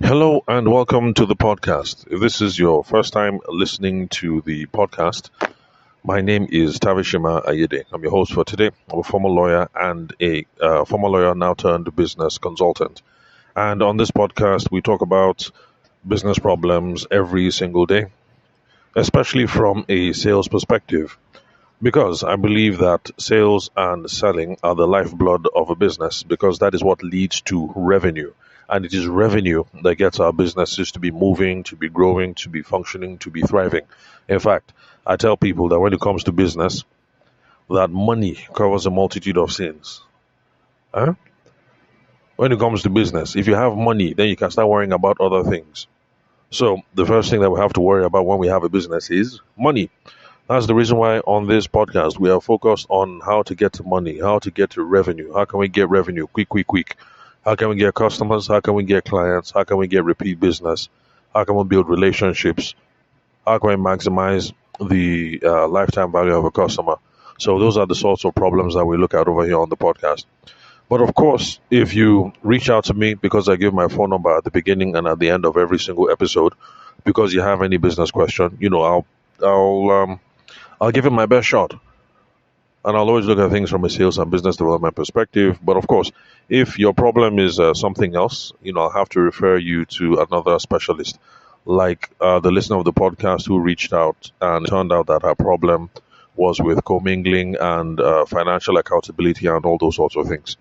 Hello and welcome to the podcast. If this is your first time listening to the podcast, my name is Tavershima. I'm your host for today. I'm a former lawyer and a former lawyer now turned business consultant. And on this podcast, we talk about business problems every single day, especially from a sales perspective. Because I believe that sales and selling are the lifeblood of a business because that is what leads to revenue. And it is revenue that gets our businesses to be moving, to be growing, to be functioning, to be thriving. In fact, I tell people that when it comes to business, that money covers a multitude of sins. Huh? When it comes to business, if you have money, then you can start worrying about other things. So the first thing that we have to worry about when we have a business is money. That's the reason why on this podcast we are focused on how to get to money, how to get to revenue. How can we get revenue quick, quick, quick? How can we get customers? How can we get clients? How can we get repeat business? How can we build relationships? How can we maximize the lifetime value of a customer? So those are the sorts of problems that we look at over here on the podcast. But of course, if you reach out to me because I give my phone number at the beginning and at the end of every single episode, because you have any business question, I'll give it my best shot. And I'll always look at things from a sales and business development perspective. But of course, if your problem is something else, I'll have to refer you to another specialist, like the listener of the podcast who reached out and it turned out that her problem was with commingling and financial accountability and all those sorts of things.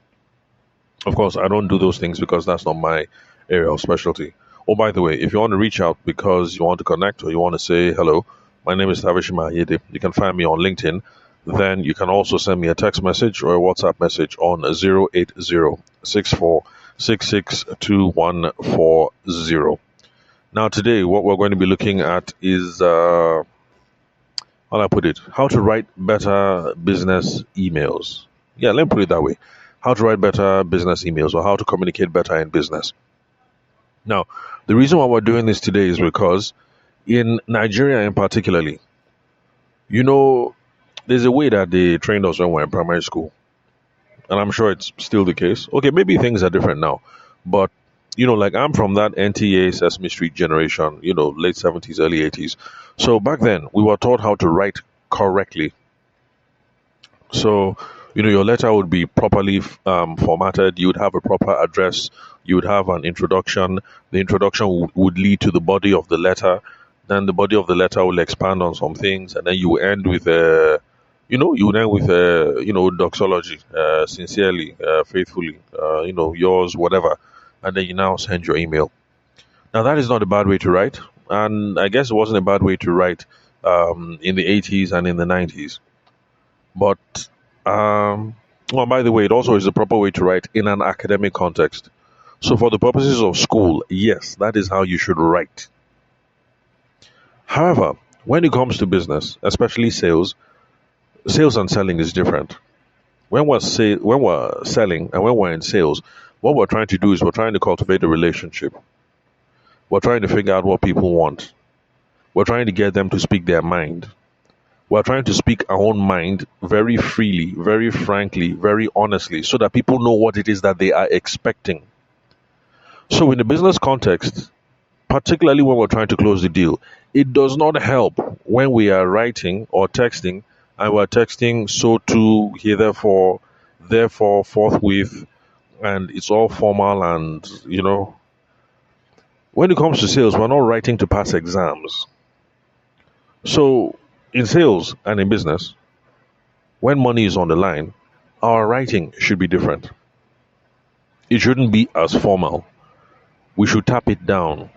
Of course, I don't do those things because that's not my area of specialty. Oh, by the way, if you want to reach out because you want to connect or you want to say hello, my name is Tavershima. You can find me on LinkedIn. Then you can also send me a text message or a WhatsApp message on 08064662140. Now, today, what we're going to be looking at is, how do I put it? How to write better business emails. Yeah, let me put it that way. How to write better business emails or how to communicate better in business. Now, the reason why we're doing this today is because in Nigeria in particularly, there's a way that they trained us when we were in primary school. And I'm sure it's still the case. Okay, maybe things are different now. But, like I'm from that NTA Sesame Street generation, late 70s, early 80s. So back then, we were taught how to write correctly. So, your letter would be properly formatted. You would have a proper address. You would have an introduction. The introduction would lead to the body of the letter. Then the body of the letter will expand on some things. And then you will end with doxology, sincerely, faithfully, yours, whatever. And then you now send your email. Now, that is not a bad way to write. And I guess it wasn't a bad way to write in the 80s and in the 90s. But, by the way, it also is the proper way to write in an academic context. So for the purposes of school, yes, that is how you should write. However, when it comes to business, especially sales and selling is different. When we're selling and when we're in sales, what we're trying to do is we're trying to cultivate a relationship. We're trying to figure out what people want. We're trying to get them to speak their mind. We're trying to speak our own mind very freely, very frankly, very honestly, so that people know what it is that they are expecting. So in the business context, particularly when we're trying to close the deal, it does not help when we are writing or texting and we're texting so to, therefore, forthwith, and it's all formal and, when it comes to sales, we're not writing to pass exams. So in sales and in business, when money is on the line, our writing should be different. It shouldn't be as formal. We should tap it down.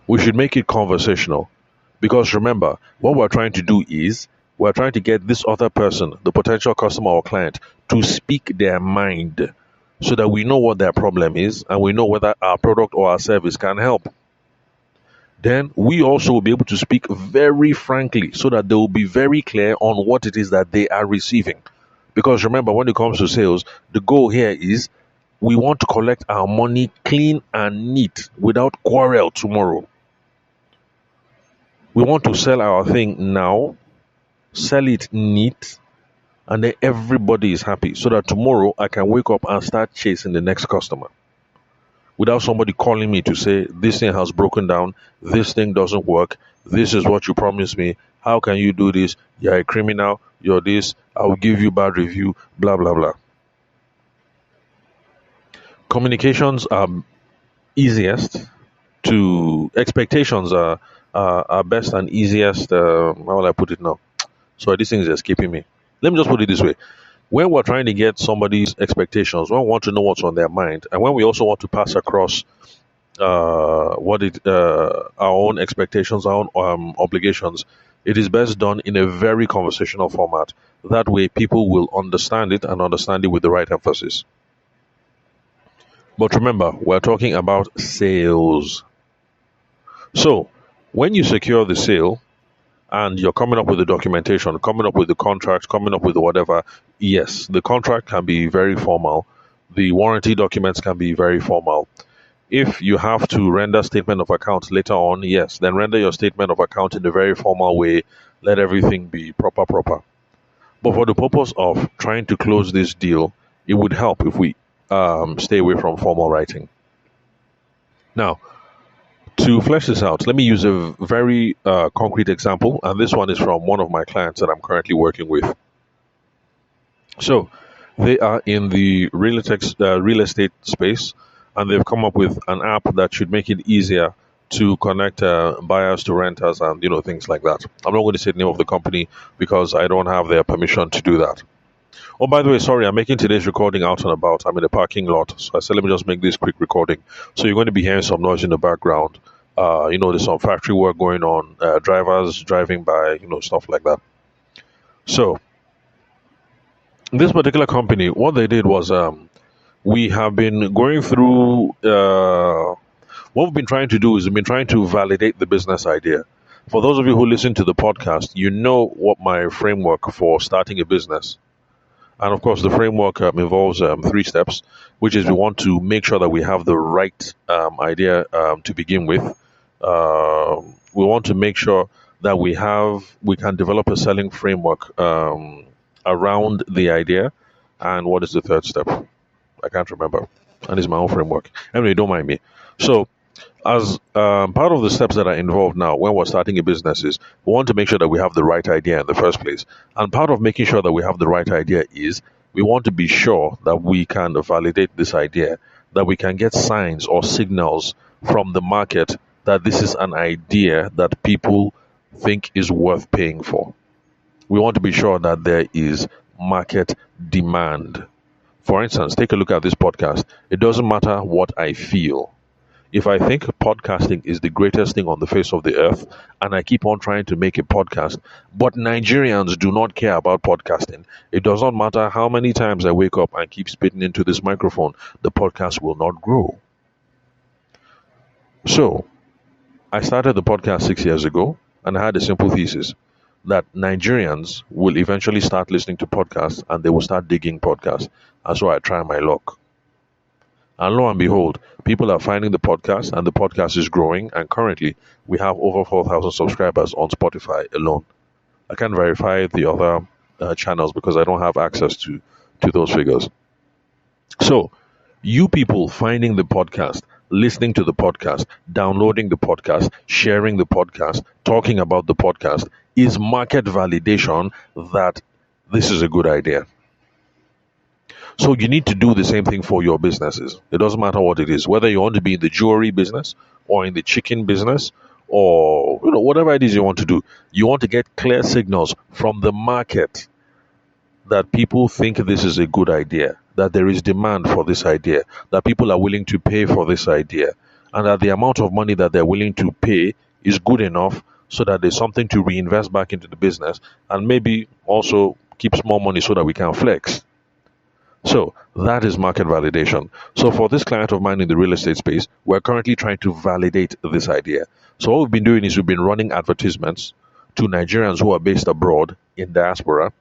We should make it conversational. Because remember, what we're trying to do is we're trying to get this other person, the potential customer or client, to speak their mind so that we know what their problem is and we know whether our product or our service can help. Then we also will be able to speak very frankly so that they will be very clear on what it is that they are receiving. Because remember, when it comes to sales, the goal here is we want to collect our money clean and neat without quarrel tomorrow. We want to sell our thing now, sell it neat, and then everybody is happy so that tomorrow I can wake up and start chasing the next customer. without somebody calling me to say, this thing has broken down, this thing doesn't work, this is what you promised me, how can you do this? You're a criminal, you're this, I will give you bad review, blah, blah, blah. Communications are easiest to expectations are best and easiest. How will I put it now? Sorry, this thing is escaping me. Let me just put it this way: when we're trying to get somebody's expectations, when we want to know what's on their mind, and when we also want to pass across our own expectations, our own obligations, it is best done in a very conversational format. That way, people will understand it and understand it with the right emphasis. But remember, we're talking about sales. So, when you secure the sale and you're coming up with the documentation, coming up with the contract, coming up with whatever, yes, the contract can be very formal. The warranty documents can be very formal. If you have to render statement of account later on, yes, then render your statement of account in a very formal way. Let everything be proper. But for the purpose of trying to close this deal, it would help if we stay away from formal writing. Now, to flesh this out, let me use a very concrete example, and this one is from one of my clients that I'm currently working with. So, they are in the real estate space, and they've come up with an app that should make it easier to connect buyers to renters and things like that. I'm not going to say the name of the company because I don't have their permission to do that. Oh, by the way, sorry, I'm making today's recording out and about. I'm in a parking lot, so I said let me just make this quick recording. So you're going to be hearing some noise in the background. There's some factory work going on, drivers driving by, stuff like that. So this particular company, what they did was we have been going through. What we've been trying to do is we've been trying to validate the business idea. For those of you who listen to the podcast, you know what my framework for starting a business. And of course, the framework involves 3 steps, which is we want to make sure that we have the right idea to begin with. We want to make sure that we can develop a selling framework around the idea. And what is the 3rd step? I can't remember. And it's my own framework. Anyway, don't mind me. So, as part of the steps that are involved now when we're starting a business is we want to make sure that we have the right idea in the first place. And part of making sure that we have the right idea is we want to be sure that we can validate this idea, that we can get signs or signals from the market that this is an idea that people think is worth paying for. We want to be sure that there is market demand. For instance, take a look at this podcast. It doesn't matter what I feel. If I think podcasting is the greatest thing on the face of the earth, and I keep on trying to make a podcast, but Nigerians do not care about podcasting, it does not matter how many times I wake up and keep spitting into this microphone, the podcast will not grow. So, I started the podcast 6 years ago, and I had a simple thesis that Nigerians will eventually start listening to podcasts and they will start digging podcasts. And so I try my luck. And lo and behold, people are finding the podcast and the podcast is growing. And currently, we have over 4,000 subscribers on Spotify alone. I can't verify the other channels because I don't have access to those figures. So, you people finding the podcast, listening to the podcast, downloading the podcast, sharing the podcast, talking about the podcast is market validation that this is a good idea. So you need to do the same thing for your businesses. It doesn't matter what it is, whether you want to be in the jewelry business or in the chicken business or whatever it is you want to do. You want to get clear signals from the market that people think this is a good idea, that there is demand for this idea, that people are willing to pay for this idea, and that the amount of money that they're willing to pay is good enough so that there's something to reinvest back into the business and maybe also keeps more money so that we can flex. So that is market validation. So for this client of mine in the real estate space, we're currently trying to validate this idea. So what we've been doing is we've been running advertisements to Nigerians who are based abroad in diaspora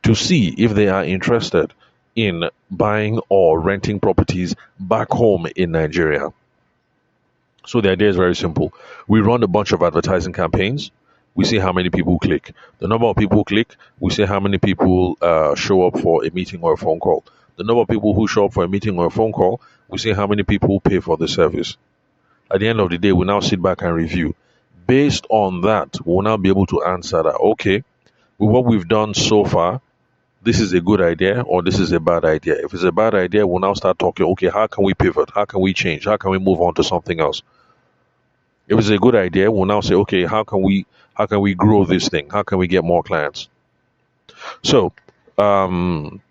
to see if they are interested in buying or renting properties back home in Nigeria. So the idea is very simple. We run a bunch of advertising campaigns. We see how many people click. The number of people who click, we see how many people show up for a meeting or a phone call. The number of people who show up for a meeting or a phone call, We see how many people pay for the service. At the end of the day, we now sit back and review. Based on that, we'll now be able to answer that, okay, with what we've done so far, this is a good idea or this is a bad idea. If it's a bad idea, we'll now start talking, okay, how can we pivot? How can we change? How can we move on to something else? If it's a good idea, we'll now say, okay, how can we grow this thing? How can we get more clients? So, um,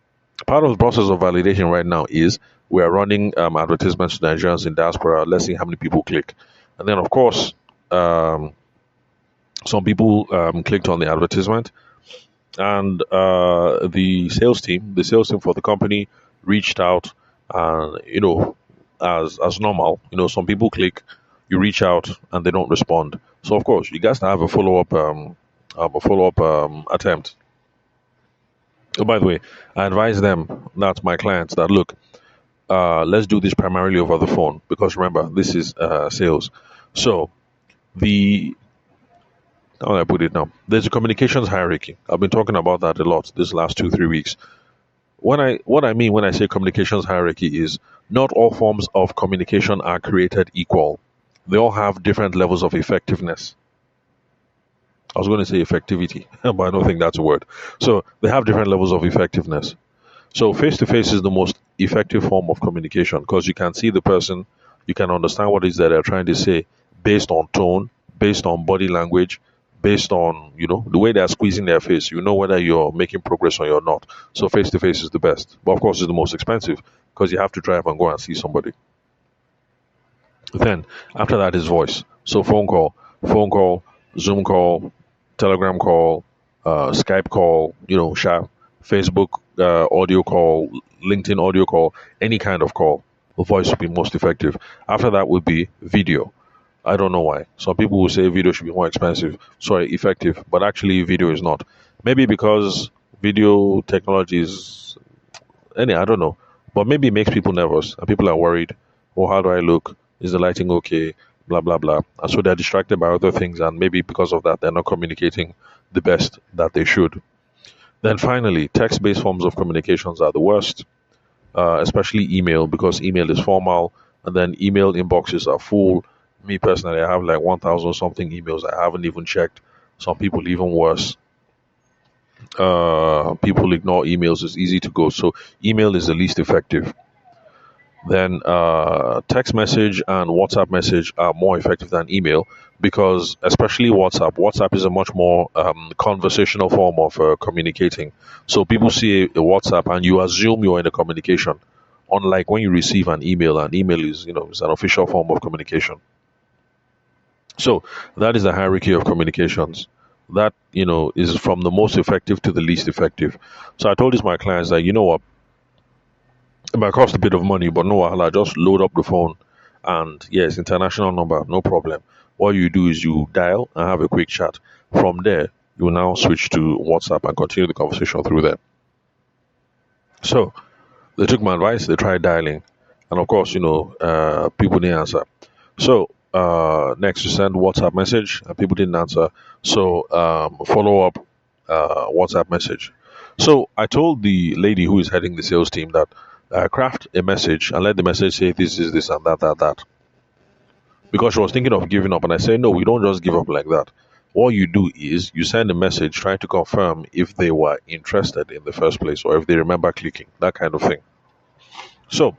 part of the process of validation right now is we are running advertisements to Nigerians in diaspora. Let's see how many people click. And then, of course, um, some people clicked on the advertisement, and the sales team for the company reached out, and as normal, some people click, you reach out, and they don't respond. So of course, you guys have a follow up attempt. Oh, by the way, I advise them, that's my clients, that look, let's do this primarily over the phone because remember, this is sales. So the how do I put it now? There's a communications hierarchy. I've been talking about that a lot this last 2 3 weeks. What I mean when I say communications hierarchy is not all forms of communication are created equal. They all have different levels of effectiveness. I was going to say effectivity, but I don't think that's a word. So they have different levels of effectiveness. So face to face is the most effective form of communication because you can see the person, you can understand what it is that they're trying to say based on tone, based on body language, based on the way they're squeezing their face. You know whether you're making progress or you're not. So face to face is the best, but of course it's the most expensive because you have to drive and go and see somebody. Then after that is voice. So phone call, Zoom call, Telegram call, Skype call, Facebook audio call, LinkedIn audio call, any kind of call. Voice would be most effective. After that would be video. I don't know why. Some people will say video should be more expensive, sorry, effective, but actually video is not. Maybe because video technology is I don't know. But maybe it makes people nervous and people are worried. Oh, how do I look? Is the lighting okay? Blah blah blah. And so they're distracted by other things, and maybe because of that they're not communicating the best that they should. Then finally, text-based forms of communications are the worst, especially email because email is formal, and then email inboxes are full. Me personally, I have like 1,000 something emails I haven't even checked. Some people even worse. People ignore emails. It's easy to go. So email is the least effective. Then text message and WhatsApp message are more effective than email because, especially WhatsApp is a much more conversational form of communicating. So people see a WhatsApp and you assume you're in a communication. Unlike when you receive an email is an official form of communication. So that is the hierarchy of communications. That is from the most effective to the least effective. So I told this my clients that what, it might cost a bit of money, but no wahala, just load up the phone and yes, international number, no problem. What you do is you dial and have a quick chat. From there, you will now switch to WhatsApp and continue the conversation through there. So they took my advice, they tried dialing, and of course, people didn't answer. So next, you send WhatsApp message, and people didn't answer. So follow up WhatsApp message. So I told the lady who is heading the sales team that craft a message and let the message say this is this and that. Because she was thinking of giving up, and I said, no, we don't just give up like that. What you do is you send a message trying to confirm if they were interested in the first place or if they remember clicking, that kind of thing. So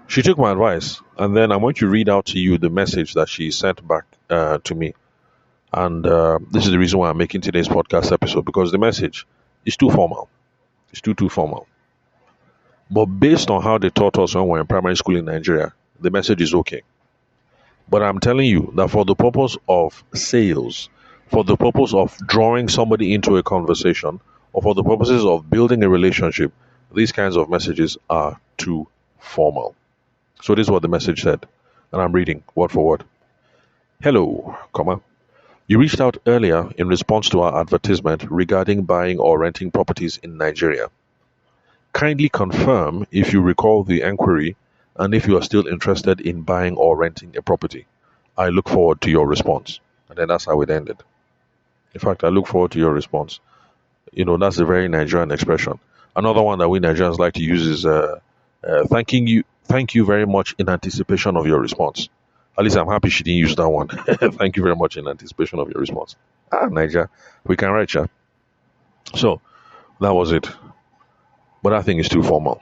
she took my advice, and then I'm going to read out to you the message that she sent back to me. And this is the reason why I'm making today's podcast episode, because the message is too formal. It's too formal. But based on how they taught us when we were in primary school in Nigeria, the message is okay. But I'm telling you that for the purpose of sales, for the purpose of drawing somebody into a conversation, or for the purposes of building a relationship, these kinds of messages are too formal. So this is what the message said, and I'm reading word for word. Hello, comma. You reached out earlier in response to our advertisement regarding buying or renting properties in Nigeria. Kindly confirm if you recall the enquiry and if you are still interested in buying or renting a property. I look forward to your response. And then that's how it ended. In fact, I look forward to your response. That's a very Nigerian expression. Another one that we Nigerians like to use is thanking Thank you very much in anticipation of your response. At least I'm happy she didn't use that one. Thank you very much in anticipation of your response. Niger, we can write ya. So that was it. But I think it's too formal.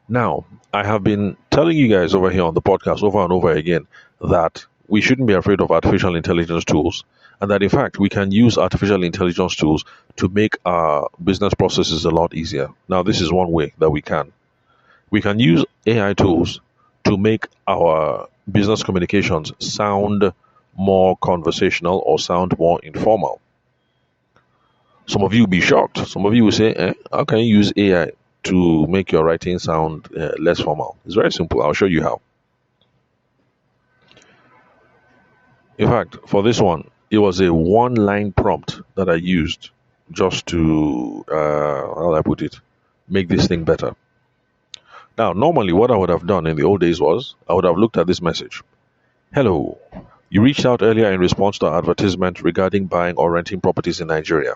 Now, I have been telling you guys over here on the podcast over and over again that we shouldn't be afraid of artificial intelligence tools, and that in fact we can use artificial intelligence tools to make our business processes a lot easier. Now, this is one way that we can. We can use AI tools to make our business communications sound more conversational or sound more informal. Some of you will be shocked. Some of you will say, how can you use AI to make your writing sound less formal? It's very simple. I'll show you how. In fact, for this one, it was a one-line prompt that I used just to, how do I put it, make this thing better. Now, normally what I would have done in the old days was I would have looked at this message. Hello, you reached out earlier in response to our advertisement regarding buying or renting properties in Nigeria.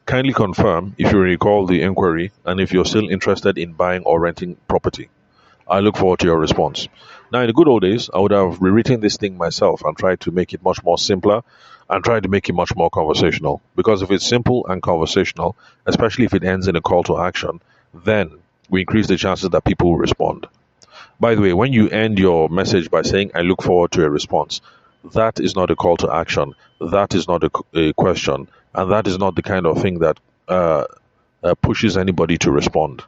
Kindly confirm if you recall the inquiry and if you're still interested in buying or renting property. I look forward to your response. Now, in the good old days, I would have rewritten this thing myself and tried to make it much more simpler and tried to make it much more conversational. Because if it's simple and conversational, especially if it ends in a call to action, then we increase the chances that people will respond. By the way, when you end your message by saying, I look forward to a response, that is not a call to action. That is not a question. And that is not the kind of thing that pushes anybody to respond.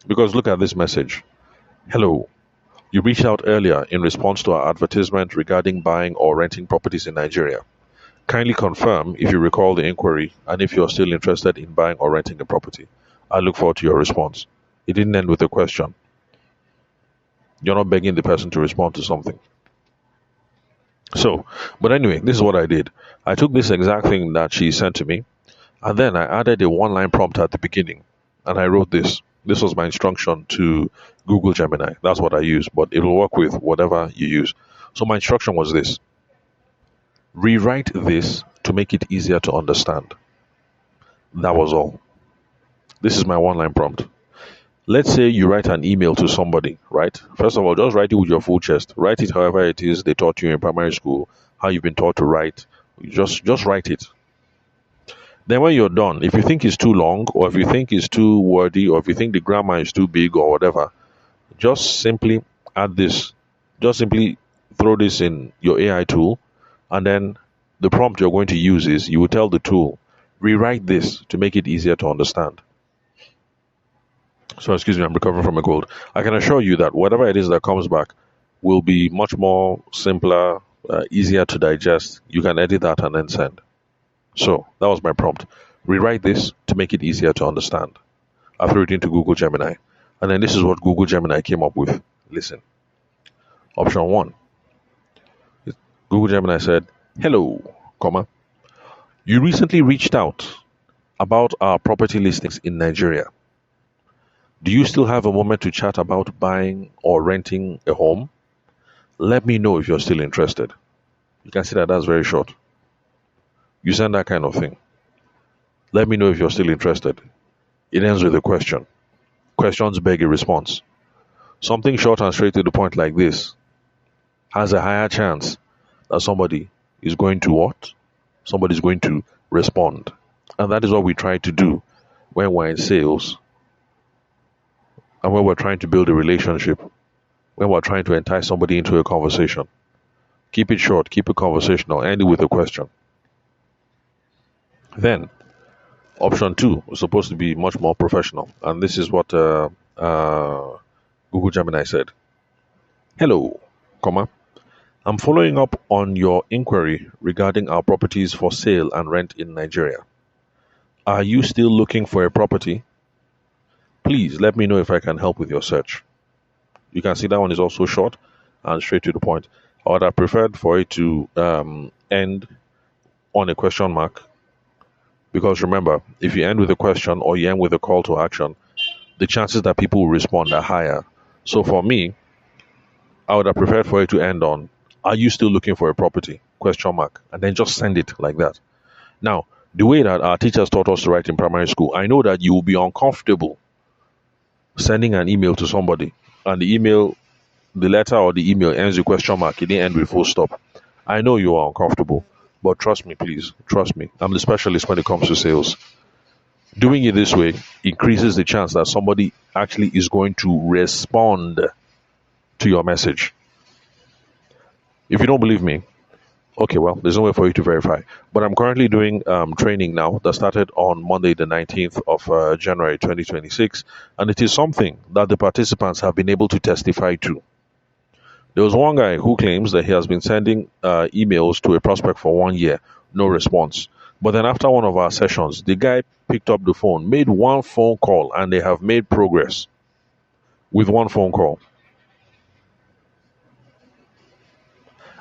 Because look at this message. Hello, you reached out earlier in response to our advertisement regarding buying or renting properties in Nigeria. Kindly confirm if you recall the inquiry and if you're still interested in buying or renting a property. I look forward to your response. It didn't end with a question. You're not begging the person to respond to something. So, but anyway, this is what I did. I took this exact thing that she sent to me, and then I added a one-line prompt at the beginning, and I wrote this. This was my instruction to Google Gemini. That's what I use, but it will work with whatever you use. So my instruction was this. Rewrite this to make it easier to understand. That was all. This is my one-line prompt. Let's say you write an email to somebody, right? First of all, just write it with your full chest. Write it however it is they taught you in primary school, how you've been taught to write. Just write it. Then when you're done, if you think it's too long, or if you think it's too wordy, or if you think the grammar is too big or whatever, just simply add this. Just simply throw this in your AI tool, and then the prompt you're going to use is you will tell the tool, rewrite this to make it easier to understand. So, excuse me, I'm recovering from a cold. I can assure you that whatever it is that comes back will be much more simpler, easier to digest. You can edit that and then send. So, that was my prompt. Rewrite this to make it easier to understand. I threw it into Google Gemini. And then this is what Google Gemini came up with. Listen. Option 1. Google Gemini said, hello, comma. You recently reached out about our property listings in Nigeria. Do you still have a moment to chat about buying or renting a home? Let me know if you're still interested. You can see that that's very short. You send that kind of thing. Let me know if you're still interested. It ends with a question. Questions beg a response. Something short and straight to the point like this has a higher chance that somebody is going to what? Somebody is going to respond. And that is what we try to do when we're in sales. And when we're trying to build a relationship, when we're trying to entice somebody into a conversation, keep it short, keep it conversational, end it with a question. Then, option 2 is supposed to be much more professional. And this is what Google Gemini said. Hello, comma. I'm following up on your inquiry regarding our properties for sale and rent in Nigeria. Are you still looking for a property? Please let me know if I can help with your search. You can see that one is also short and straight to the point. I would have preferred for it to end on a question mark. Because remember, if you end with a question or you end with a call to action, the chances that people will respond are higher. So for me, I would have preferred for it to end on, are you still looking for a property? Question mark. And then just send it like that. Now, the way that our teachers taught us to write in primary school, I know that you will be uncomfortable sending an email to somebody and the letter or the email ends with question mark, it didn't end with full stop. I know you are uncomfortable, but trust me, please, trust me. I'm the specialist when it comes to sales. Doing it this way increases the chance that somebody actually is going to respond to your message. If you don't believe me, okay, well, there's no way for you to verify. But I'm currently doing training now that started on Monday, the 19th of January 2026, and it is something that the participants have been able to testify to. There was one guy who claims that he has been sending emails to a prospect for 1 year, no response. But then after one of our sessions, the guy picked up the phone, made one phone call, and they have made progress with one phone call.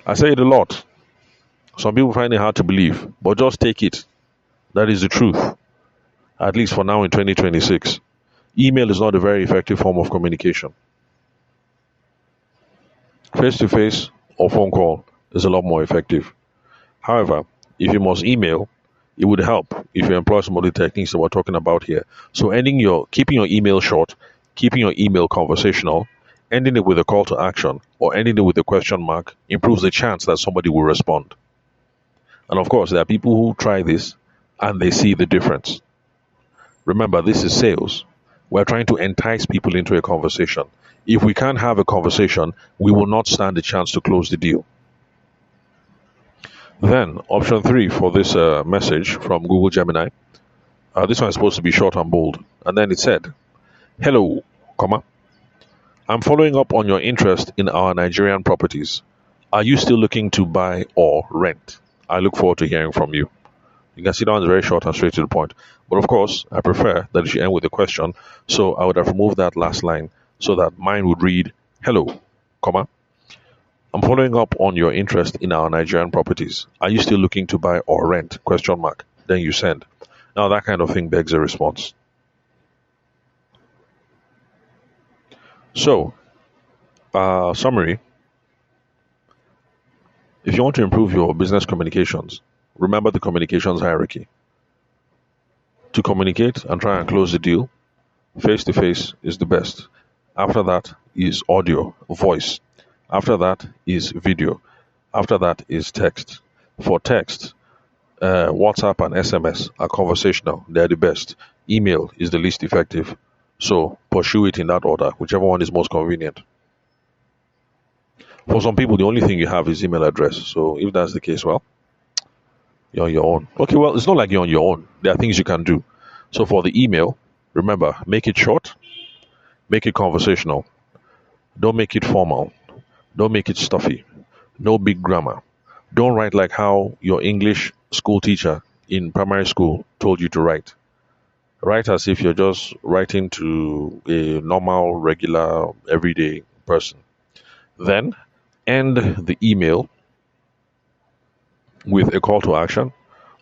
I say it a lot. Some people find it hard to believe, but just take it. That is the truth, at least for now in 2026. Email is not a very effective form of communication. Face to face or phone call is a lot more effective. However, if you must email, it would help if you employ some of the techniques that we're talking about here. So keeping your email short, keeping your email conversational, ending it with a call to action, or ending it with a question mark improves the chance that somebody will respond. And of course, there are people who try this and they see the difference. Remember, this is sales. We're trying to entice people into a conversation. If we can't have a conversation, we will not stand a chance to close the deal. Then, option 3 for this message from Google Gemini. This one is supposed to be short and bold. And then it said, "Hello, comma. I'm following up on your interest in our Nigerian properties. Are you still looking to buy or rent? I look forward to hearing from you." You can see that one's very short and straight to the point. But of course, I prefer that it should end with a question. So I would have removed that last line so that mine would read, "Hello, comma. I'm following up on your interest in our Nigerian properties. Are you still looking to buy or rent? Question mark. Then you send." Now that kind of thing begs a response. So, summary. If you want to improve your business communications, remember the communications hierarchy. To communicate and try and close the deal, face to face is the best. After that is audio, voice. After that is video. After that is text. For text, WhatsApp and SMS are conversational. They're the best. Email is the least effective. So pursue it in that order, whichever one is most convenient. For some people, the only thing you have is email address. So if that's the case, well, you're on your own. Okay, well, it's not like you're on your own. There are things you can do. So for the email, remember, make it short, make it conversational. Don't make it formal. Don't make it stuffy. No big grammar. Don't write like how your English school teacher in primary school told you to write. Write as if you're just writing to a normal, regular, everyday person. Then end the email with a call to action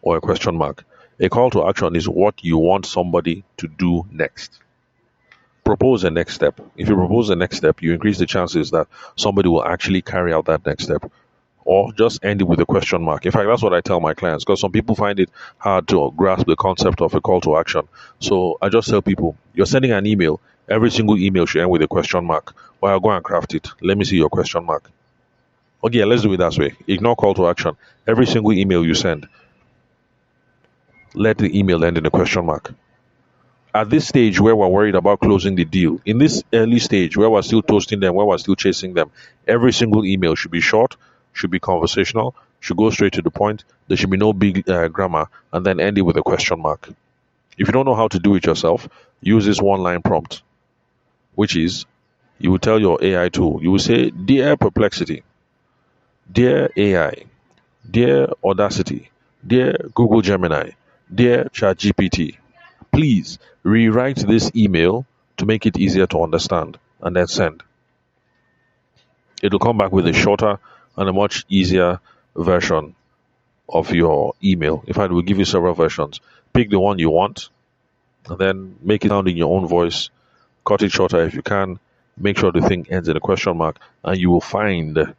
or a question mark. A call to action is what you want somebody to do next. Propose a next step. If you propose a next step, you increase the chances that somebody will actually carry out that next step. Or just end it with a question mark. In fact, that's what I tell my clients because some people find it hard to grasp the concept of a call to action. So I just tell people, you're sending an email. Every single email should end with a question mark. Well, I'll go and craft it. Let me see your question mark. Okay, let's do it that way. Ignore call to action. Every single email you send, let the email end in a question mark. At this stage where we're worried about closing the deal, in this early stage where we're still toasting them, where we're still chasing them, every single email should be short, should be conversational, should go straight to the point. There should be no big grammar, and then end it with a question mark. If you don't know how to do it yourself, use this one-line prompt, which is you will tell your AI tool, you will say, "Dear Perplexity, dear AI, dear Audacity, dear Google Gemini, dear ChatGPT, please rewrite this email to make it easier to understand," and then send. It'll come back with a shorter and a much easier version of your email. In fact, we'll give you several versions. Pick the one you want, and then make it sound in your own voice. Cut it shorter if you can. Make sure the thing ends in a question mark, and you will find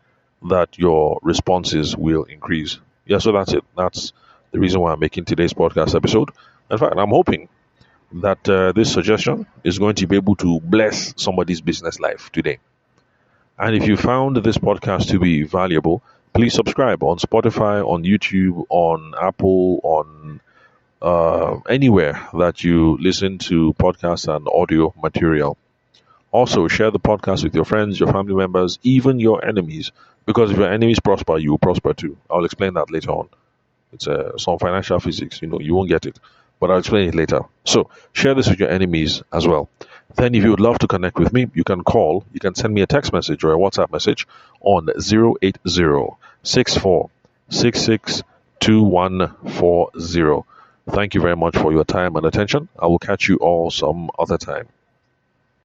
that your responses will increase. Yeah, so that's it. That's the reason why I'm making today's podcast episode. In fact, I'm hoping that this suggestion is going to be able to bless somebody's business life today. And if you found this podcast to be valuable, please subscribe on Spotify, on YouTube, on Apple, on anywhere that you listen to podcasts and audio material. Also, share the podcast with your friends, your family members, even your enemies. Because if your enemies prosper, you will prosper too. I'll explain that later on. It's some financial physics. You won't get it, but I'll explain it later. So share this with your enemies as well. Then, if you would love to connect with me, you can call. You can send me a text message or a WhatsApp message on 080-6466-2140. Thank you very much for your time and attention. I will catch you all some other time.